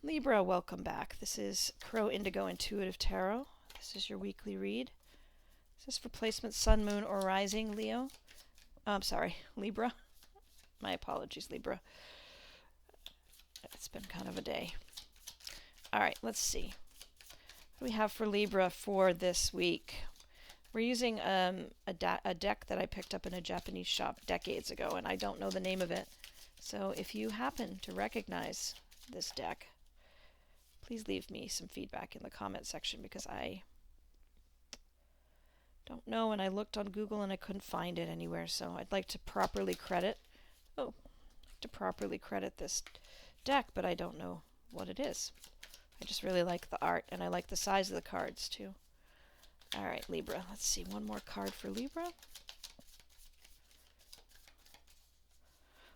Libra, welcome back. This is Crow Indigo Intuitive Tarot. This is your weekly read. Is this for placement Sun, Moon, or Rising, Leo? I'm sorry, Libra. My apologies, Libra. It's been kind of a day. All right, let's see. What do we have for Libra for this week? We're using a deck that I picked up in a Japanese shop decades ago, and I don't know the name of it. So if you happen to recognize this deck, please leave me some feedback in the comment section, because I don't know, and I looked on Google and I couldn't find it anywhere. So I'd like to properly credit this deck, but I don't know what it is. I just really like the art, and I like the size of the cards too. All right, Libra. Let's see, one more card for Libra.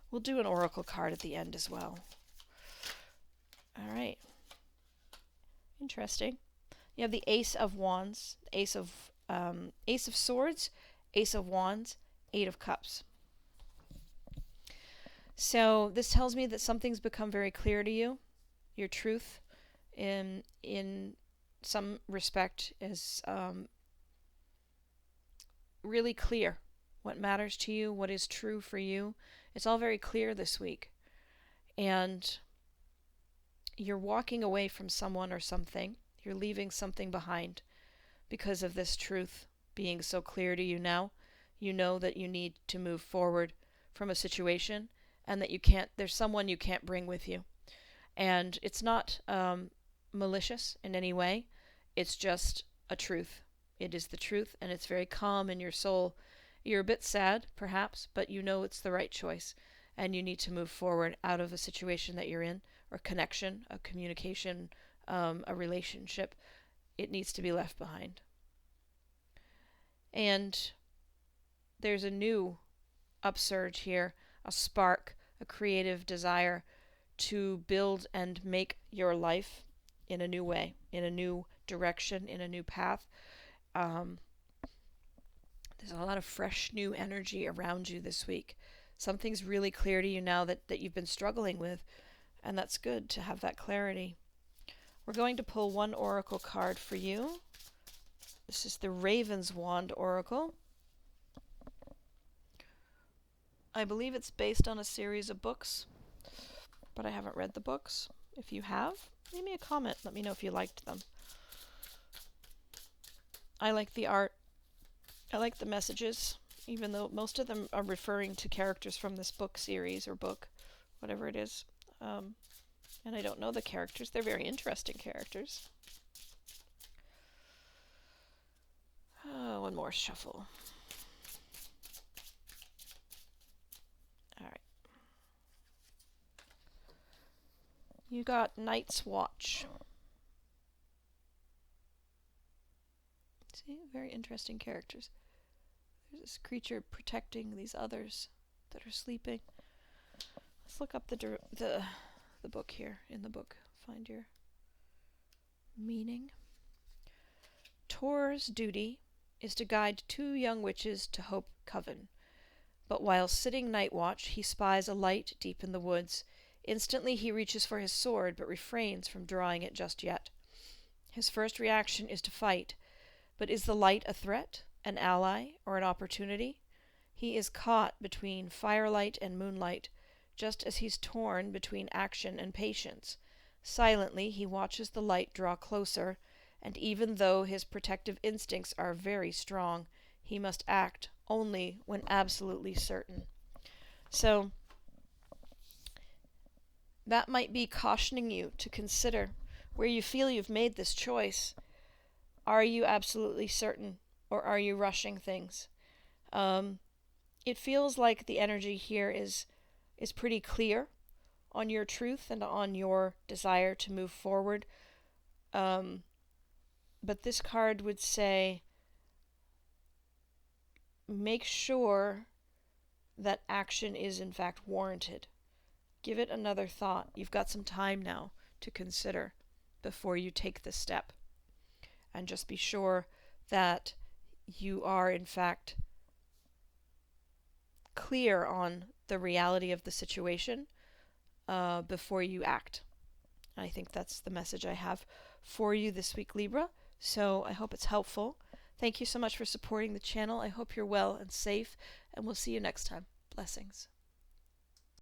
We'll do an oracle card at the end as well. All right. Interesting. You have the Ace of Wands, Ace of Swords, Ace of Wands, Eight of Cups. So this tells me that something's become very clear to you. Your truth, in some respect, is really clear. What matters to you, what is true for you, it's all very clear this week. And you're walking away from someone or something. You're leaving something behind because of this truth being so clear to you now. You know that you need to move forward from a situation, and that there's someone you can't bring with you. And it's not malicious in any way. It's just a truth. It is the truth, and it's very calm in your soul. You're a bit sad, perhaps, but you know it's the right choice, and you need to move forward out of a situation that you're in, or connection, a communication, a relationship. It needs to be left behind. And there's a new upsurge here, a spark, a creative desire to build and make your life in a new way, in a new direction, in a new path. There's a lot of fresh new energy around you this week. Something's really clear to you now that you've been struggling with, and that's good to have that clarity. We're going to pull one oracle card for you. This is the Raven's Wand Oracle. I believe it's based on a series of books, but I haven't read the books. If you have, leave me a comment. Let me know if you liked them. I like the art. I like the messages, even though most of them are referring to characters from this book series or book, whatever it is. And I don't know the characters. They're very interesting characters. One more shuffle. All right. You got Night's Watch. See, very interesting characters. There's this creature protecting these others that are sleeping. Let's look up the book here. In the book, find your meaning. Tor's duty is to guide two young witches to Hope Coven. But while sitting night watch, he spies a light deep in the woods. Instantly he reaches for his sword, but refrains from drawing it just yet. His first reaction is to fight. But is the light a threat, an ally, or an opportunity? He is caught between firelight and moonlight, just as he's torn between action and patience. Silently, he watches the light draw closer, and even though his protective instincts are very strong, he must act only when absolutely certain. So, that might be cautioning you to consider where you feel you've made this choice. Are you absolutely certain, or are you rushing things? It feels like the energy here is pretty clear on your truth and on your desire to move forward. But this card would say, make sure that action is in fact warranted. Give it another thought. You've got some time now to consider before you take this step. And just be sure that you are in fact clear on the reality of the situation before you act. I think that's the message I have for you this week, Libra. So I hope it's helpful. Thank you so much for supporting the channel. I hope you're well and safe, and we'll see you next time. Blessings.